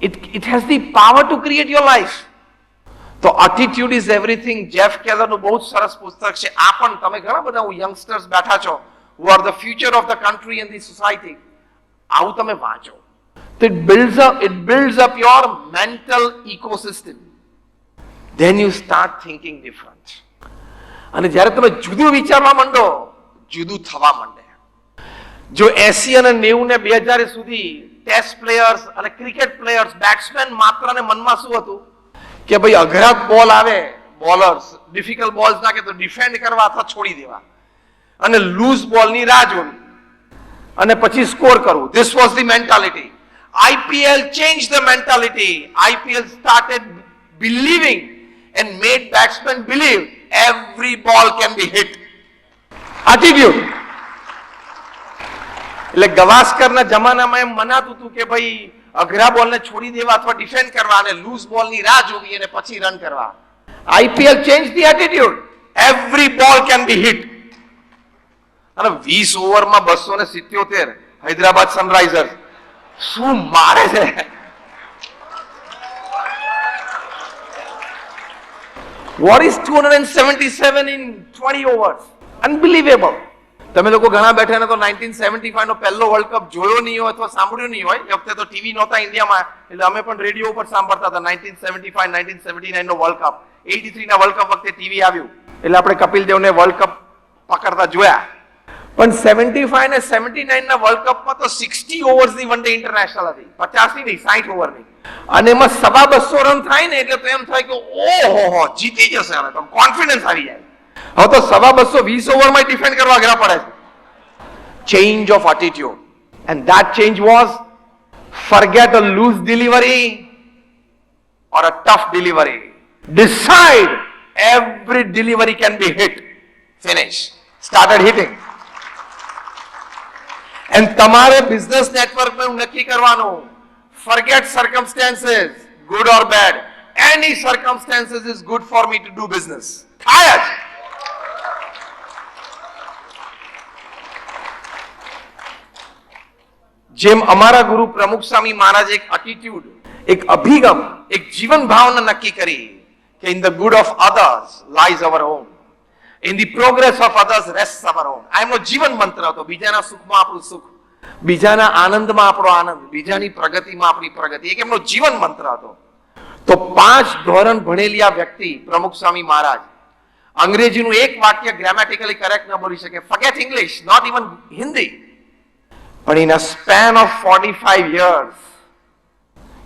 It has the power to create your life. તો attitude is everything. Jeff કેલરનું બહુ જ સરસ પુસ્તક છે. આ પણ તમે ઘણા બધા યંગસ્ટર્સ બેઠા છો who are the future of the country and the society. આવું તમે વાંચો. તો it builds up your mental ecosystem. Then you start thinking different. અને જ્યારે તમે જુદું વિચારવા માંડો, જુદું થવા માંડે. જો 80 અને 90 ને 2000 સુધી ટેસ્ટ પ્લેયર્સ અને ક્રિકેટ પ્લેયર્સ બેટ્સમેન માત્ર ને મનમાં શું હતું કે ભાઈ અઘરા બોલ આવે, બોલર્સ ડિફિકલ્ટ બોલ્સ નાખે તો ડિફેન્ડ કરવા અથવા છોડી દેવા અને લૂઝ બોલની રાહ જોવી અને પછી સ્કોર કરવું. This was the mentality. IPL changed the mentality. IPL started believing and made batsmen believe every ball can be hit. Attitude. એટલે ગવાસ્કરના જમાનામાં એમ મનાતું હતું કે ભાઈ અઘરા બોલને છોડી દેવા અથવા ડિફેન્ડ કરવા અને લૂઝ બોલની રાહ જોવી અને પછી રન કરવા. IPL changed the attitude. Every ball can be hit. અને 20 ઓવરમાં 277 હૈદરાબાદ સનરાઈઝર્સ શું મારે છે. What is 277 in 20 overs? Unbelievable. તમે લોકો ઘણા બેઠા ને તો 1975 નો પહેલો વર્લ્ડ કપ જોયો નહીં હોય અથવા સાંભળ્યો નહીં હોય. એ વખતે તો ટીવી નહોતા ઇન્ડિયામાં, એટલે અમે પણ રેડિયો ઉપર સાંભળતા હતા. 1975 1979 નો વર્લ્ડ કપ, 83 ના વર્લ્ડ કપ વખતે ટીવી આવ્યું એટલે આપણે કપિલ દેવને વર્લ્ડ કપ પકડતા જોયા. પણ 75 ને 79 ના વર્લ્ડ કપમાં તો 60 ઓવર્સની વન ડે ઇન્ટરનેશનલ હતી, 50 ની નહીં 60 ઓવરની, અને એમાં 250 રન થાય ને એટલે તો એમ થાય કે ઓહો જીતી જશે, હવે તો કોન્ફિડન્સ આવી જાય. હવે તો 220 ઓવરમાં ડિફેન્ડ કરવા અઘરા પડે છે. Change of attitude, and that change was forget a loose delivery or a tough delivery. Decide every delivery can be hit. Finish. Started hitting. And તમારે બિઝનેસ નેટવર્કમાં નક્કી કરવાનું, forget circumstances, good or bad. Any circumstances is good for me to do business. થાય જ. જેમ અમારા ગુરુ પ્રમુખ સ્વામી મહારાજે એક એટીટ્યુડ, એક અભિગમ, એક જીવન ભાવના નક્કી કરી કે in the good of others lies our own. In the progress of others rests our own. આ એમનો જીવન મંત્ર હતો. બીજાના સુખમાં આપણું સુખ, બીજાના આનંદમાં આપણો આનંદ, બીજાની પ્રગતિમાં આપણી પ્રગતિ, એક એમનો જીવન મંત્ર હતો. તો 5 ધોરણ ભણેલી આ વ્યક્તિ પ્રમુખ સ્વામી મહારાજ અંગ્રેજીનું એક વાક્ય ગ્રામેટિકલી કરેક્ટ ન બોલી શકે, forget English, not even Hindi. પણ in a span of 45 years,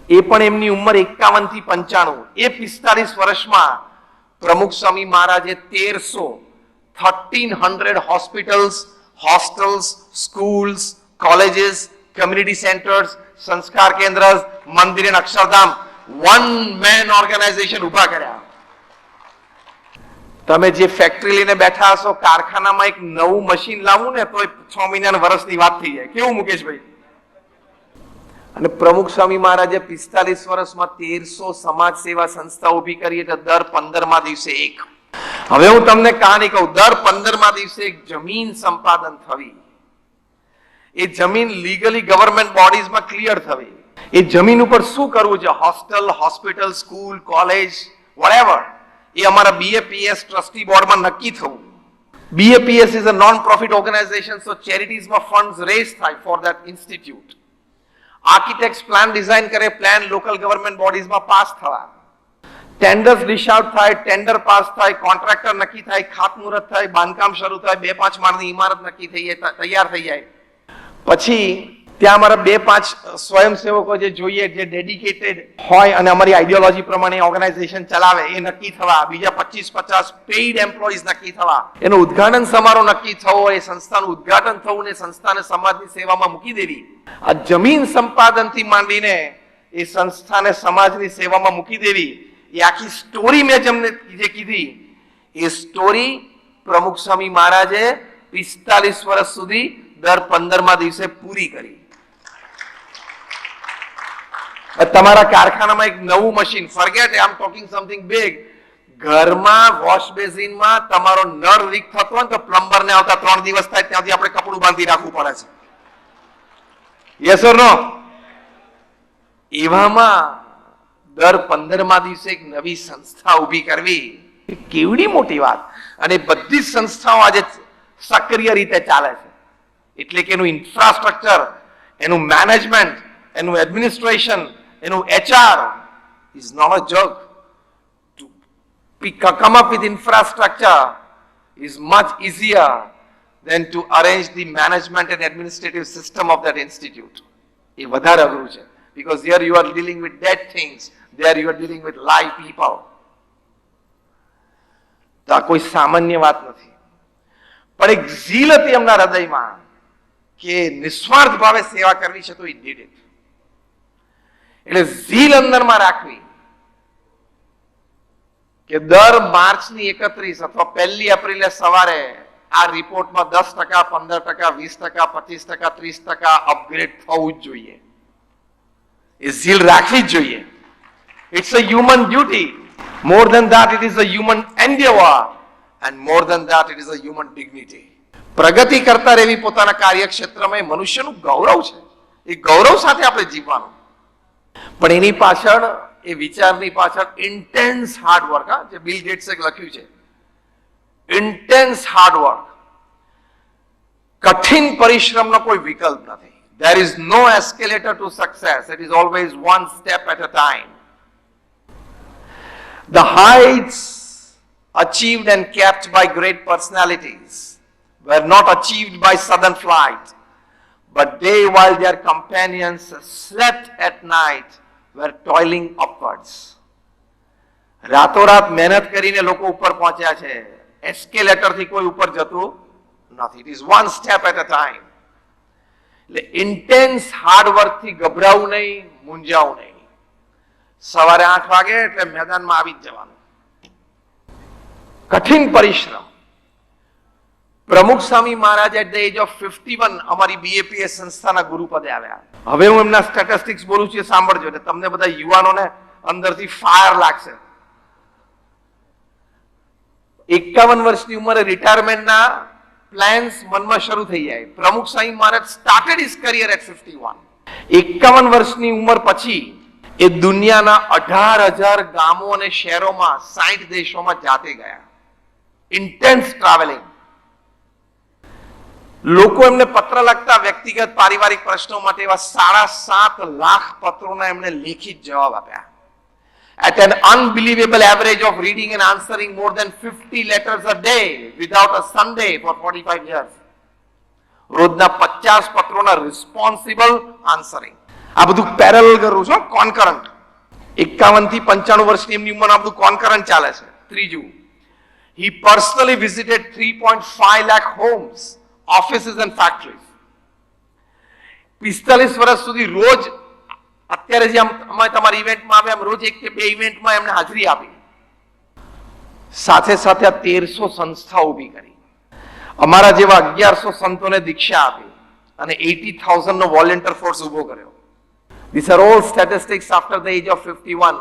એ પણ એમની ઉંમર 51 થી 95, એ 45 વર્ષમાં પ્રમુખ સ્વામી મહારાજે 1300 hospitals, hostels, schools, colleges, community centres, સંસ્કાર કેન્દ્ર, મંદિર અને અક્ષરધામ, વન મેન ઓર્ગેનાઇઝેશન ઉભા કર્યા. તમે જે ફેક્ટરી લઈને બેઠા હશો, કારખાનામાં એક નવું મશીન લાવવું ને તો 6 મહિનાના વર્ષની વાત થઈ જાય. કેવું મુકેશભાઈ? અને પ્રમુખ સ્વામી મહારાજે 45 વર્ષમાં 1300 સમાજ સેવા સંસ્થા ઉભી કરી, એટલે દર 15મા દિવસે એક. હવે હું તમને કહાની કહું. દર 15મા દિવસે એક જમીન સંપાદન થવી, એ જમીન લીગલી ગવર્મેન્ટ બોડીઝમાં ક્લિયર થવી. એ જમીન ઉપર શું કરવું છે, hostel, hospital, school, college, whatever, એ અમારા BAPS ટ્રસ્ટી બોર્ડમાં નક્કી થવું. BAPS is a non profit organisation, so ચેરિટીઝમાં ફંડ્સ રેઝ થાય for that institute. Architects plan design કરે, પ્લાન લોકલ ગવર્મેન્ટ બોડીઝમાં પાસ થવા, ટેન્ડર્સ ડિશ આઉટ થાય, ટેન્ડર પાસ થાય, કોન્ટ્રાક્ટર નક્કી થાય, ખાતમુહૂર્ત થાય, બાંધકામ શરૂ થાય, 2-5 માળની ઇમારત નક્કી થઈ જાય, તૈયાર થઈ જાય. પછી ત્યાં અમારા 2-5 સ્વયંસેવકો જે જોઈએ, જે ડેડિકેટેડ હોય અને અમારી આઈડિયોલોજી પ્રમાણે ઓર્ગેનાઇઝેશન ચલાવે, એ નક્કી થવા. બીજા 25-50 પેઇડ એમ્પ્લોઈઝ નક્કી થવા. એનો ઉદ્ઘાટન સમારોહ નક્કી થવો, એ સંસ્થાનું ઉદ્ઘાટન થવું ને સંસ્થાને સમાજની સેવામાં મૂકી દેવી. આ જમીન સંપાદનથી માંડીને એ સંસ્થાને સમાજની સેવામાં મૂકી દેવી, એ આખી સ્ટોરી મેં જેમને જે કીધી, એ સ્ટોરી પ્રમુખ સ્વામી મહારાજે 45 વર્ષ સુધી દર 15મા દિવસે પૂરી કરી. તમારા કારખાનામાં એક નવું machine, forget I am talking something big, ઘરમાં વોશ બેસિનમાં તમારો નળ લીક થતો હોય તો પ્લમ્બરને આવતા 3 દિવસ થાય ત્યાંથી આપણે કપડું બાંધી રાખવું પડે છે. યસ ઓર નો? એવામાં દર 15મા દિવસે એક નવી સંસ્થા ઊભી કરવી એ કેવડી મોટી વાત. અને બધી જ સંસ્થાઓ આજે સક્રિય રીતે ચાલે છે. એટલે કે એનું ઇન્ફ્રાસ્ટ્રક્ચર, એનું મેનેજમેન્ટ, એનું એડમિનિસ્ટ્રેશન, એનું HR is not a joke. To come up with infrastructure is much easier than to arrange the management and administrative system of that institute. એ વધારે અઘરું છે. Because here you are dealing with dead things, there you are dealing with live people. તો આ કોઈ સામાન્ય વાત નથી. પણ એક ઝીલ હતી એમના હૃદયમાં કે નિસ્વાર્થ ભાવે સેવા કરવી છે, તો he did it. એટલે ઝીલ અંદરમાં રાખવી કે દર માર્ચની 31 અથવા 1 એપ્રિલે સવારે આ રિપોર્ટમાં 10%, 15%, 20%, 25%, 30% અપગ્રેડ થવું જ જોઈએ. એ ઝીલ રાખવી જ જોઈએ. It's a human duty. More than that, it is a human endeavor, and more than that, it is a human dignity. પ્રગતિ કરતા રહેવી પોતાના કાર્યક્ષેત્રમાં એ મનુષ્યનું ગૌરવ છે. એ ગૌરવ સાથે આપણે જીવવાનું. પણ એની પાછળ, એ વિચારની પાછળ ઇન્ટેન્સ હાર્ડ વર્ક, જે બિલ ગેટ્સે લખ્યું છે, ઇન્ટેન્સ હાર્ડ વર્ક, કઠિન પરિશ્રમનો કોઈ વિકલ્પ નથી. There is no escalator to success. It is always one step at a time. The heights achieved and kept by great personalities were not achieved by sudden flight, but they, while their companions slept at night, were toiling upwards. રાતોરાત મહેનત કરીને લોકો ઉપર પહોંચ્યા છે. Escalator થી કોઈ ઉપર જતું નથી. It is one step at a time. એટલે ઇન્ટેન્સ હાર્ડ વર્ક થી ગભરાવું નહીં, મૂંઝાવું નહીં. સવારે 8 વાગે એટલે મેદાનમાં આવી જ જવાનું. કઠિન પરિશ્રમ. પ્રમુખ Swami Maharaj at the age of 51 અમારી BAPS સંસ્થાના ગુરુપદે આવ્યા. હવે હું એમના સ્ટેટિસ્ટિક્સ બોલું છું, સાંભળજો, એટલે તમને બધા યુવાનોને અંદરથી ફાયર લાગશે. 51 વર્ષની ઉંમરે રિટાયરમેન્ટના પ્લાન્સ મનમાં શરૂ થઈ જાય. પ્રમુખ Swami Maharaj started his career at 51. 51 વર્ષની ઉંમર પછી એ દુનિયાના 18,000 ગામો અને શહેરોમાં 60 દેશોમાં જાતે ગયા. Intense travelling. લોકો એમને પત્ર લખતા વ્યક્તિગત પારિવારિક પ્રશ્નો માટે એવા 7.5 લાખ પત્રોના એમને લેખિત જવાબ આપ્યા. At an unbelievable average of reading and answering more than 50 letters a day without a Sunday for 45 years. રોજના 50 પત્રોના રિસ્પોન્સિબલ આન્સરિંગ. આ બધું પેરેલલ કરું છું, કોન્કરન્ટ. 51 થી 95 વર્ષની એમની ઉંમર આ બધું કોન્કરન્ટ ચાલે છે. ત્રીજું, he personally visited 3.5 lakh homes, offices and factories. 45 વર્ષ સુધી રોજ, અત્યારે જે અમે તમારી ઇવેન્ટમાં આવે એમ રોજ 1 કે 2 ઇવેન્ટમાં એમને હાજરી આપી. સાથે સાથે આ 1300 સંસ્થાઓ ઊભી કરી. અમારા જેવા 1100 સંતોને દીક્ષા આપી અને 80,000 નો વોલેન્ટિયર ફોર્સ ઊભો કર્યો. These are all statistics after the age of 51.